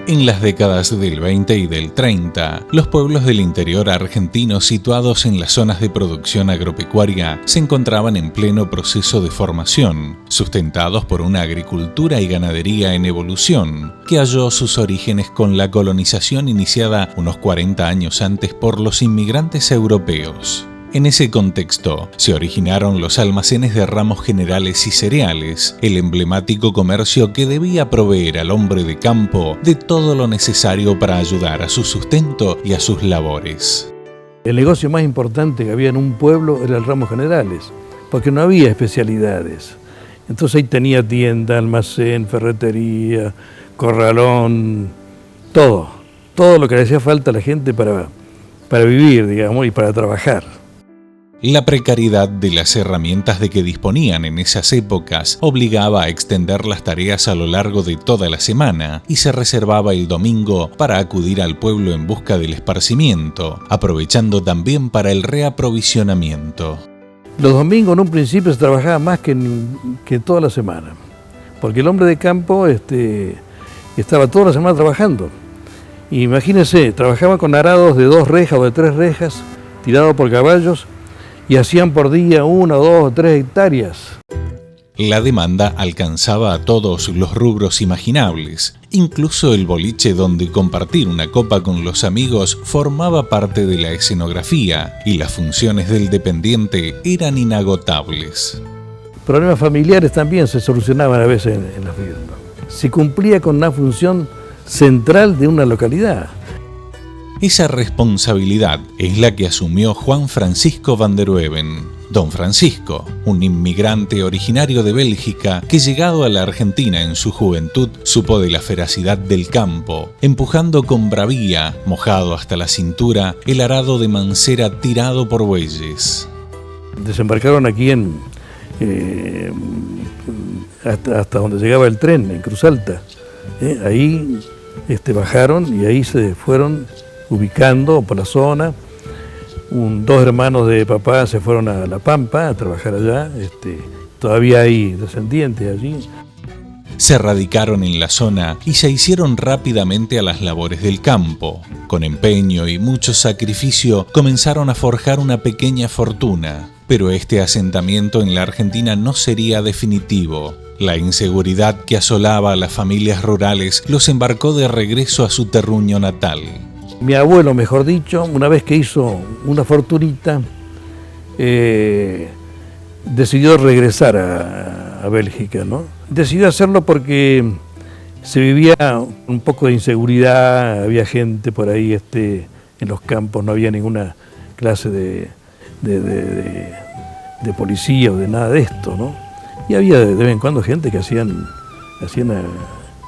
En las décadas del 20 y del 30, los pueblos del interior argentino situados en las zonas de producción agropecuaria se encontraban en pleno proceso de formación, sustentados por una agricultura y ganadería en evolución, que halló sus orígenes con la colonización iniciada unos 40 años antes por los inmigrantes europeos. En ese contexto, se originaron los almacenes de ramos generales y cereales, el emblemático comercio que debía proveer al hombre de campo de todo lo necesario para ayudar a su sustento y a sus labores. El negocio más importante que había en un pueblo era el ramos generales, porque no había especialidades. Entonces ahí tenía tienda, almacén, ferretería, corralón, todo lo que le hacía falta a la gente para vivir, digamos, y para trabajar. La precariedad de las herramientas de que disponían en esas épocas obligaba a extender las tareas a lo largo de toda la semana y se reservaba el domingo para acudir al pueblo en busca del esparcimiento, aprovechando también para el reaprovisionamiento. Los domingos en un principio se trabajaba más que toda la semana, porque el hombre de campo estaba toda la semana trabajando. Imagínense, trabajaba con arados de 2 rejas o de 3 rejas, tirados por caballos, y hacían por día 1, 2 o 3 hectáreas. La demanda alcanzaba a todos los rubros imaginables. Incluso el boliche donde compartir una copa con los amigos formaba parte de la escenografía y las funciones del dependiente eran inagotables. Problemas familiares también se solucionaban a veces en las vidas. Se cumplía con una función central de una localidad. Esa responsabilidad es la que asumió Juan Francisco van der Weveren. Don Francisco, un inmigrante originario de Bélgica que llegado a la Argentina en su juventud supo de la feracidad del campo, empujando con bravía, mojado hasta la cintura, el arado de mancera tirado por bueyes. Desembarcaron aquí hasta donde llegaba el tren, en Cruz Alta. Ahí bajaron y ahí se fueron ubicando por la zona. 2 hermanos de papá se fueron a La Pampa a trabajar allá. Todavía hay descendientes allí. Se radicaron en la zona y se hicieron rápidamente a las labores del campo. Con empeño y mucho sacrificio comenzaron a forjar una pequeña fortuna. Pero este asentamiento en la Argentina no sería definitivo. La inseguridad que asolaba a las familias rurales los embarcó de regreso a su terruño natal. Mi abuelo, mejor dicho, una vez que hizo una fortunita, decidió regresar a Bélgica, ¿no? Decidió hacerlo porque se vivía un poco de inseguridad, había gente por ahí en los campos, no había ninguna clase de policía o de nada de esto, ¿no? Y había de vez en cuando gente que hacían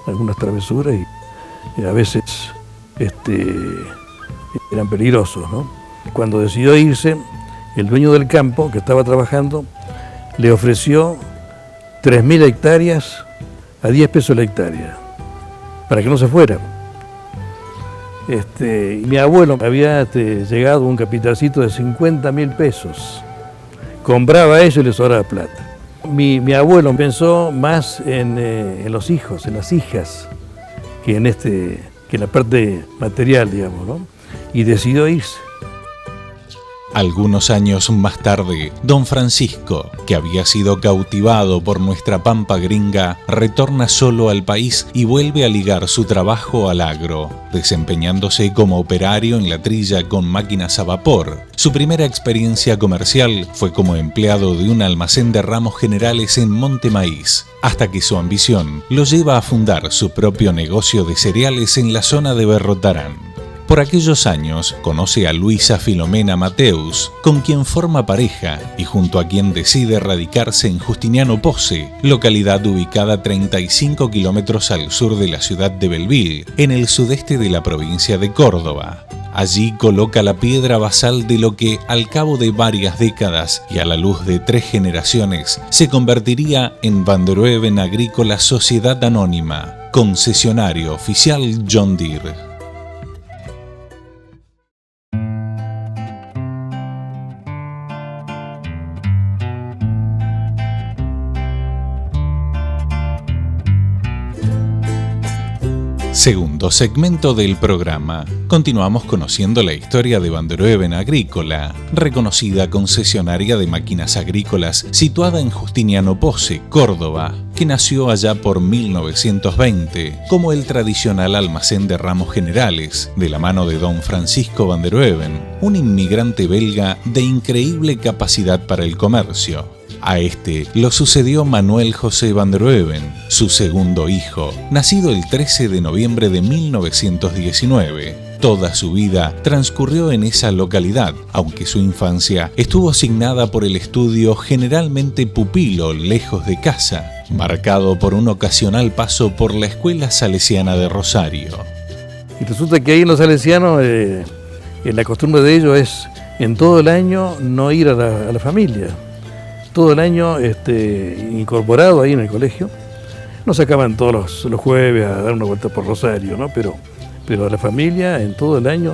algunas travesuras y a veces eran peligrosos, ¿no? Cuando decidió irse, el dueño del campo que estaba trabajando le ofreció 3.000 hectáreas a 10 pesos la hectárea para que no se fuera. Y mi abuelo había llegado a un capitalcito de 50.000 pesos. Compraba eso y le sobraba plata. Mi abuelo pensó más en los hijos, en las hijas, que en la parte material, digamos, ¿no? Y decidió irse. Algunos años más tarde, don Francisco, que había sido cautivado por nuestra pampa gringa, retorna solo al país y vuelve a ligar su trabajo al agro, desempeñándose como operario en la trilla con máquinas a vapor. Su primera experiencia comercial fue como empleado de un almacén de ramos generales en Monte Maíz, hasta que su ambición lo lleva a fundar su propio negocio de cereales en la zona de Berrotarán. Por aquellos años conoce a Luisa Filomena Mateus, con quien forma pareja y junto a quien decide radicarse en Justiniano Pozzi, localidad ubicada a 35 kilómetros al sur de la ciudad de Bellville, en el sudeste de la provincia de Córdoba. Allí coloca la piedra basal de lo que, al cabo de varias décadas y a la luz de 3 generaciones, se convertiría en Van der Weveren Agrícola Sociedad Anónima, concesionario oficial John Deere. Segundo segmento del programa. Continuamos conociendo la historia de Vanderhoeven Agrícola, reconocida concesionaria de máquinas agrícolas situada en Justiniano Pozzi, Córdoba, que nació allá por 1920 como el tradicional almacén de ramos generales, de la mano de don Francisco Vanderhoeven, un inmigrante belga de increíble capacidad para el comercio. A este lo sucedió Manuel José Vanderhoeven, su segundo hijo, nacido el 13 de noviembre de 1919. Toda su vida transcurrió en esa localidad, aunque su infancia estuvo asignada por el estudio generalmente pupilo lejos de casa, marcado por un ocasional paso por la Escuela Salesiana de Rosario. Y resulta que ahí en los salesianos, la costumbre de ellos es en todo el año no ir a la familia. Todo el año incorporado ahí en el colegio. Nos sacaban todos los jueves a dar una vuelta por Rosario, ¿no? Pero a la familia en todo el año,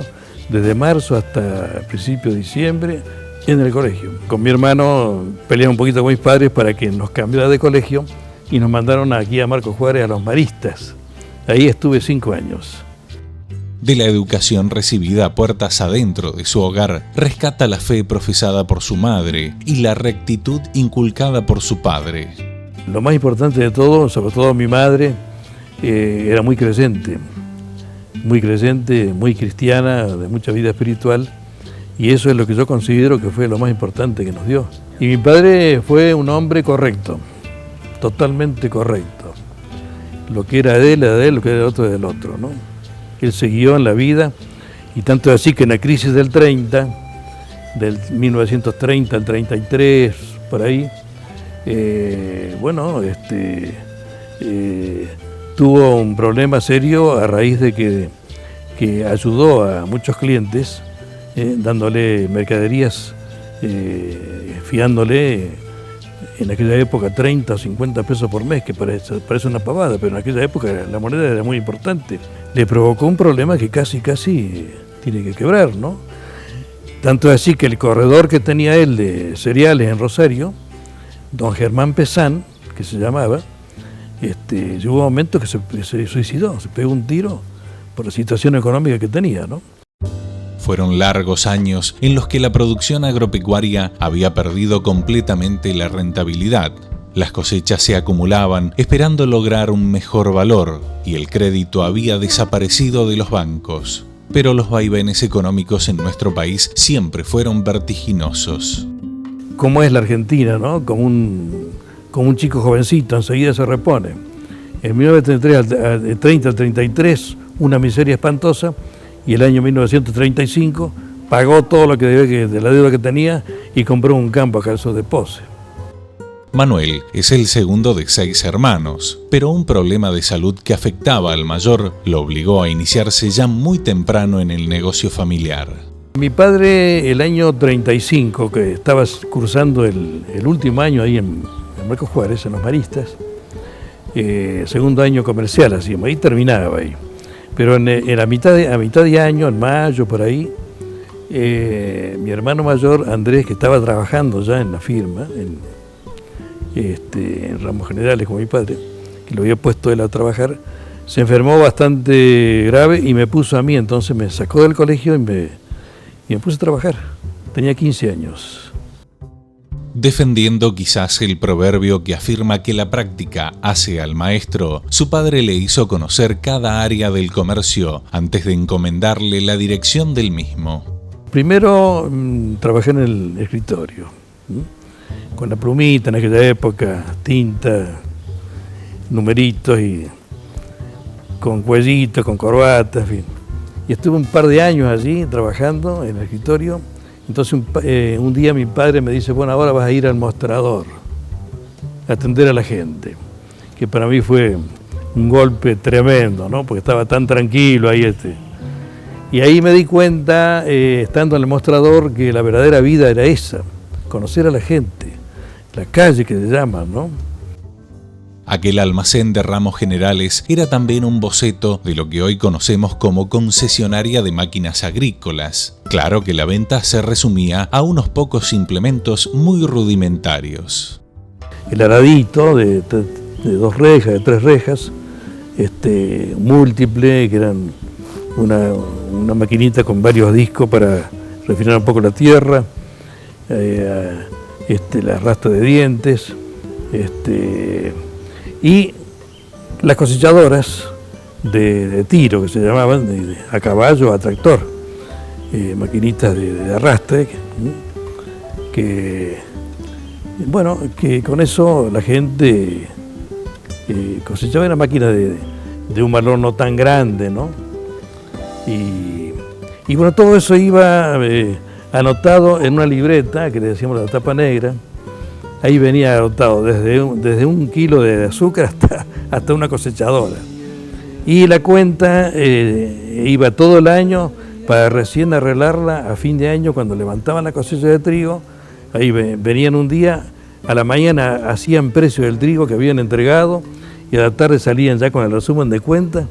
desde marzo hasta principio de diciembre, en el colegio. Con mi hermano peleé un poquito con mis padres para que nos cambiara de colegio y nos mandaron aquí a Marcos Juárez a los Maristas. Ahí estuve 5 años. De la educación recibida a puertas adentro de su hogar, rescata la fe profesada por su madre y la rectitud inculcada por su padre. Lo más importante de todo, sobre todo mi madre, era muy creyente, muy cristiana, de mucha vida espiritual, y eso es lo que yo considero que fue lo más importante que nos dio. Y mi padre fue un hombre correcto, totalmente correcto. Lo que era de él, lo que era del otro, del otro, ¿no? Él siguió en la vida, y tanto es así que en la crisis del 30, del 1930 al 33, por ahí, tuvo un problema serio a raíz de que ayudó a muchos clientes, dándole mercaderías, fiándole en aquella época 30 o 50 pesos por mes, que parece una pavada, pero en aquella época la moneda era muy importante. Le provocó un problema que casi tiene que quebrar, ¿no? Tanto así que el corredor que tenía él de cereales en Rosario, don Germán Pesán, que se llamaba, llegó un momento que se suicidó, se pegó un tiro por la situación económica que tenía, ¿no? Fueron largos años en los que la producción agropecuaria había perdido completamente la rentabilidad. Las cosechas se acumulaban esperando lograr un mejor valor y el crédito había desaparecido de los bancos. Pero los vaivenes económicos en nuestro país siempre fueron vertiginosos. Como es la Argentina, ¿no? Como un chico jovencito, enseguida se repone. En 1930 al 33, una miseria espantosa, y el año 1935 pagó todo lo que debía de la deuda que tenía y compró un campo acá al sur de Pozzi. Manuel es el segundo de 6 hermanos, pero un problema de salud que afectaba al mayor lo obligó a iniciarse ya muy temprano en el negocio familiar. Mi padre, el año 35, que estaba cursando el último año ahí en Marcos Juárez, en los Maristas, segundo año comercial, así, ahí terminaba ahí. Pero a mitad de año, en mayo, por ahí, mi hermano mayor, Andrés, que estaba trabajando ya en la firma, en ramos generales con mi padre, que lo había puesto él a trabajar, se enfermó bastante grave y me puso a mí, entonces me sacó del colegio y me puse a trabajar. Tenía 15 años. Defendiendo quizás el proverbio que afirma que la práctica hace al maestro, su padre le hizo conocer cada área del comercio antes de encomendarle la dirección del mismo. Primero trabajé en el escritorio, con la plumita en aquella época, tinta, numeritos y con cuellitos, con corbata, en fin. Y estuve un par de años allí trabajando en el escritorio. Entonces un día mi padre me dice, bueno, ahora vas a ir al mostrador, a atender a la gente, que para mí fue un golpe tremendo, ¿no? Porque estaba tan tranquilo ahí. Y ahí me di cuenta, estando en el mostrador, que la verdadera vida era esa, conocer a la gente, la calle que se llama, ¿no? Aquel almacén de ramos generales era también un boceto de lo que hoy conocemos como concesionaria de máquinas agrícolas. Claro que la venta se resumía a unos pocos implementos muy rudimentarios. El aradito de 2 rejas, de 3 rejas, múltiple, que eran una maquinita con varios discos para refinar un poco la tierra, la rastra de dientes, y las cosechadoras de tiro, que se llamaban, a caballo, a tractor, maquinitas de arrastre, que con eso la gente cosechaba una máquina de un valor no tan grande, ¿no? Y bueno, todo eso iba anotado en una libreta que le decíamos la tapa negra. Ahí venía anotado desde un kilo de azúcar hasta una cosechadora. Y la cuenta iba todo el año para recién arreglarla a fin de año cuando levantaban la cosecha de trigo. Ahí venían un día, a la mañana hacían precio del trigo que habían entregado y a la tarde salían ya con el resumen de cuenta,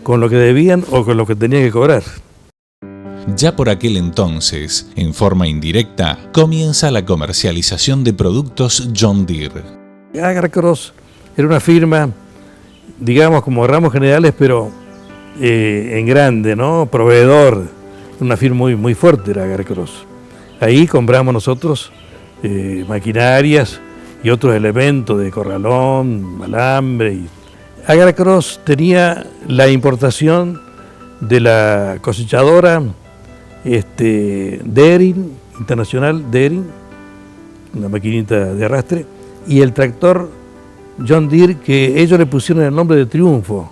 con lo que debían o con lo que tenían que cobrar. Ya por aquel entonces, en forma indirecta, comienza la comercialización de productos John Deere. Agar Cross era una firma, digamos, como ramos generales, pero en grande, ¿no? Proveedor, una firma muy fuerte era Agar Cross. Ahí compramos nosotros maquinarias y otros elementos de corralón, alambre. Agar Cross tenía la importación de la cosechadora Deering, internacional Deering, una maquinita de arrastre, y el tractor John Deere, que ellos le pusieron el nombre de Triunfo.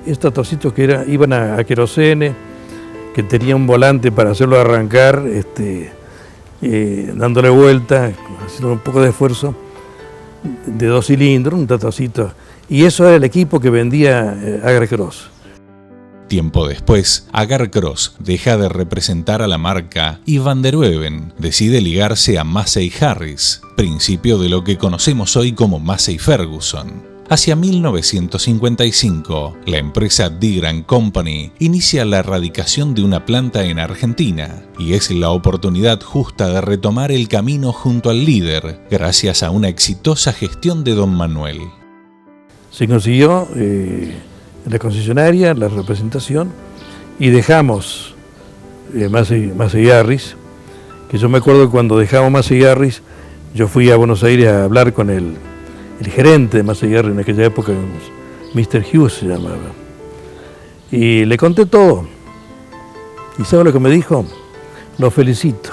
Estos tractorcitos que iban a querosene, que tenía un volante para hacerlo arrancar, dándole vuelta, haciendo un poco de esfuerzo, de 2 cilindros, un tractorcito. Y eso era el equipo que vendía Agar Cross. Tiempo después, Agar Cross deja de representar a la marca y Van der Wevен decide ligarse a Massey Harris, principio de lo que conocemos hoy como Massey Ferguson. Hacia 1955, la empresa Deere & Company inicia la erradicación de una planta en Argentina y es la oportunidad justa de retomar el camino junto al líder, gracias a una exitosa gestión de don Manuel. Se consiguió la concesionaria, la representación, y dejamos Massey Harris, que yo me acuerdo que cuando dejamos Massey Harris, yo fui a Buenos Aires a hablar con el gerente de Massey Harris en aquella época, Mr. Hughes se llamaba, y le conté todo. ¿Y sabe lo que me dijo? Lo felicito,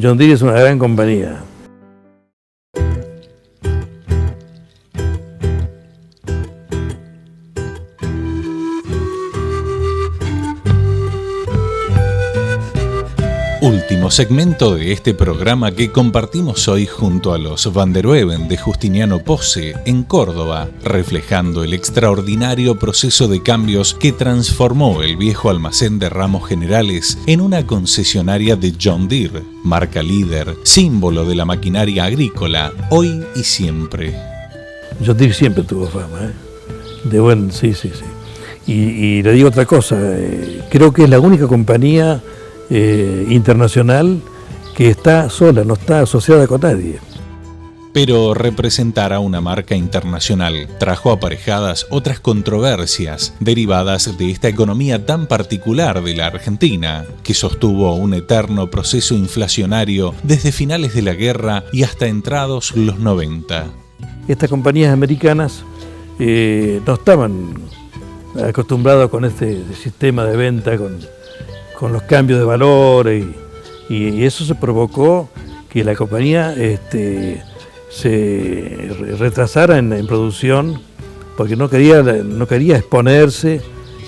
John Deere es una gran compañía. Último segmento de este programa que compartimos hoy junto a los Van der Wevен de Justiniano Posse en Córdoba, reflejando el extraordinario proceso de cambios que transformó el viejo almacén de ramos generales en una concesionaria de John Deere, marca líder, símbolo de la maquinaria agrícola, hoy y siempre. John Deere siempre tuvo fama, de buen, sí. Y le digo otra cosa, creo que es la única compañía internacional que está sola, no está asociada con nadie. Pero representar a una marca internacional trajo aparejadas otras controversias derivadas de esta economía tan particular de la Argentina, que sostuvo un eterno proceso inflacionario desde finales de la guerra y hasta entrados los 90. Estas compañías americanas no estaban acostumbradas con este sistema de venta, con los cambios de valores, y eso se provocó que la compañía se retrasara en producción, porque no quería exponerse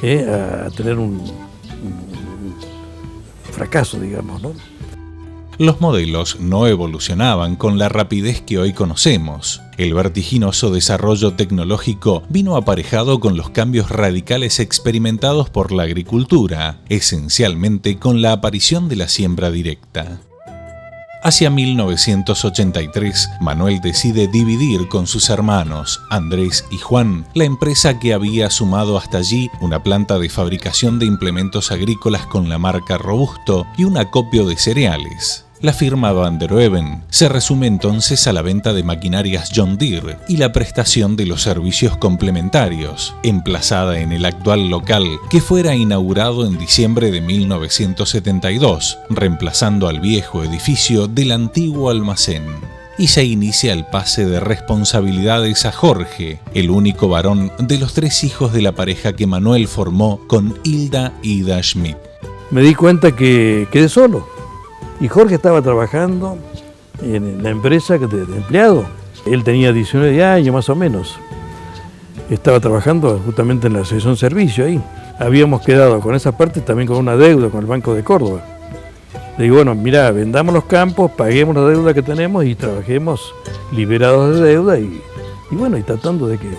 a tener un fracaso, digamos, ¿no? Los modelos no evolucionaban con la rapidez que hoy conocemos. El vertiginoso desarrollo tecnológico vino aparejado con los cambios radicales experimentados por la agricultura, esencialmente con la aparición de la siembra directa. Hacia 1983, Manuel decide dividir con sus hermanos, Andrés y Juan, la empresa que había sumado hasta allí una planta de fabricación de implementos agrícolas con la marca Robusto y un acopio de cereales. La firma Van der Weben se resume entonces a la venta de maquinarias John Deere y la prestación de los servicios complementarios, emplazada en el actual local que fuera inaugurado en diciembre de 1972, reemplazando al viejo edificio del antiguo almacén. Y se inicia el pase de responsabilidades a Jorge, el único varón de los 3 hijos de la pareja que Manuel formó con Hilda Ida Schmidt. Me di cuenta que quedé solo. Y Jorge estaba trabajando en la empresa de empleado. Él tenía 19 años más o menos. Estaba trabajando justamente en la sección servicio ahí. Habíamos quedado con esa parte también con una deuda con el Banco de Córdoba. Le digo, bueno, mira, vendamos los campos, paguemos la deuda que tenemos y trabajemos liberados de deuda y bueno, y tratando de que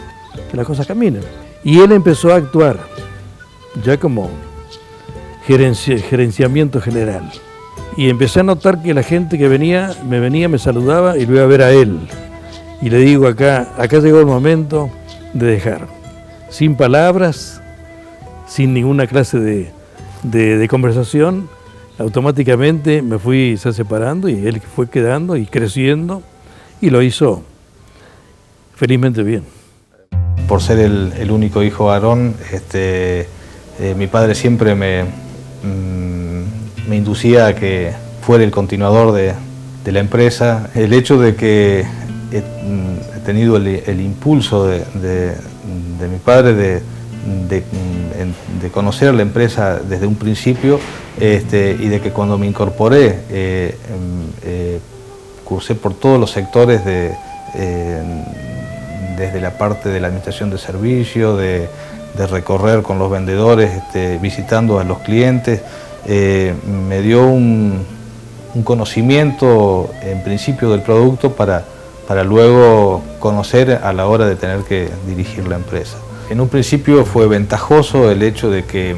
las cosas caminen. Y él empezó a actuar ya como gerenciamiento general. Y empecé a notar que la gente que me saludaba y lo iba a ver a él. Y le digo, acá llegó el momento de dejar. Sin palabras, sin ninguna clase de conversación, automáticamente me fui separando y él fue quedando y creciendo y lo hizo felizmente bien. Por ser el único hijo varón, mi padre siempre me inducía a que fuera el continuador de la empresa. El hecho de que he tenido el impulso de mi padre de conocer la empresa desde un principio y de que cuando me incorporé cursé por todos los sectores desde la parte de la administración de servicio, de recorrer con los vendedores, visitando a los clientes. Me dio un conocimiento en principio del producto para luego conocer a la hora de tener que dirigir la empresa. En un principio fue ventajoso el hecho de que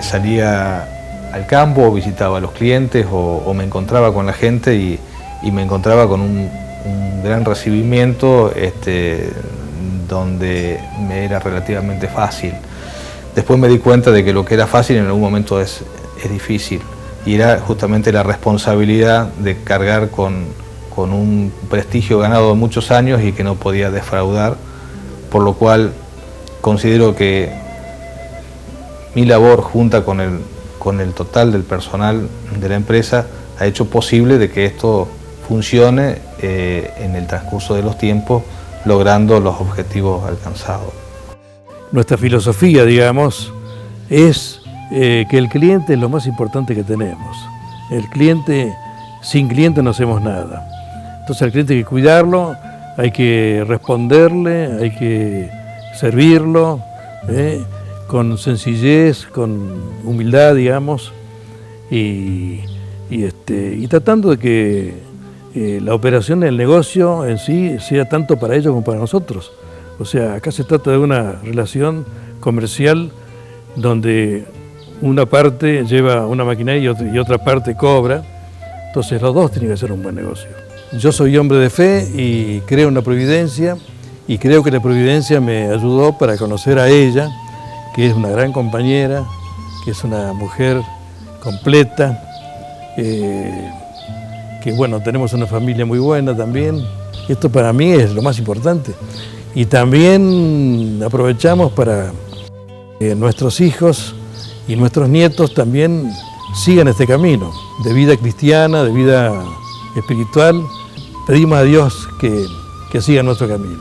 salía al campo, visitaba a los clientes o me encontraba con la gente y me encontraba con un gran recibimiento donde me era relativamente fácil. Después me di cuenta de que lo que era fácil en algún momento es difícil y era justamente la responsabilidad de cargar con un prestigio ganado de muchos años y que no podía defraudar, por lo cual considero que mi labor junta con el total del personal de la empresa ha hecho posible de que esto funcione en el transcurso de los tiempos, logrando los objetivos alcanzados. Nuestra filosofía, digamos, es que el cliente es lo más importante que tenemos. Sin cliente no hacemos nada. Entonces al cliente hay que cuidarlo, hay que responderle, hay que servirlo con sencillez, con humildad, digamos, y tratando de que la operación del negocio en sí sea tanto para ellos como para nosotros. O sea, acá se trata de una relación comercial donde una parte lleva una maquinaria y otra parte cobra, entonces los dos tienen que hacer un buen negocio. Yo soy hombre de fe y creo en la providencia y creo que la providencia me ayudó para conocer a ella, que es una gran compañera, que es una mujer completa, que bueno, tenemos una familia muy buena también. Esto para mí es lo más importante. Y también aprovechamos para que nuestros hijos y nuestros nietos también sigan este camino de vida cristiana, de vida espiritual. Pedimos a Dios que siga nuestro camino.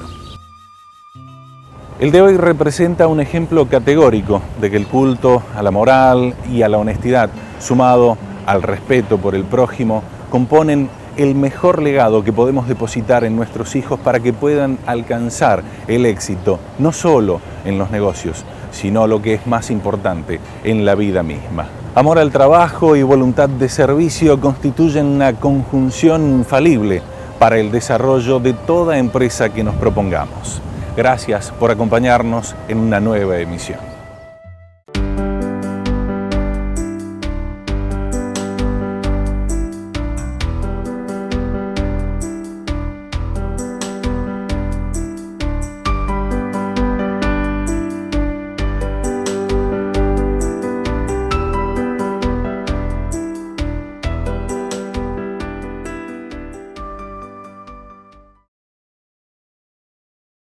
El de hoy representa un ejemplo categórico de que el culto a la moral y a la honestidad, sumado al respeto por el prójimo, componen el mejor legado que podemos depositar en nuestros hijos para que puedan alcanzar el éxito, no solo en los negocios, sino lo que es más importante, en la vida misma. Amor al trabajo y voluntad de servicio constituyen una conjunción infalible para el desarrollo de toda empresa que nos propongamos. Gracias por acompañarnos en una nueva emisión.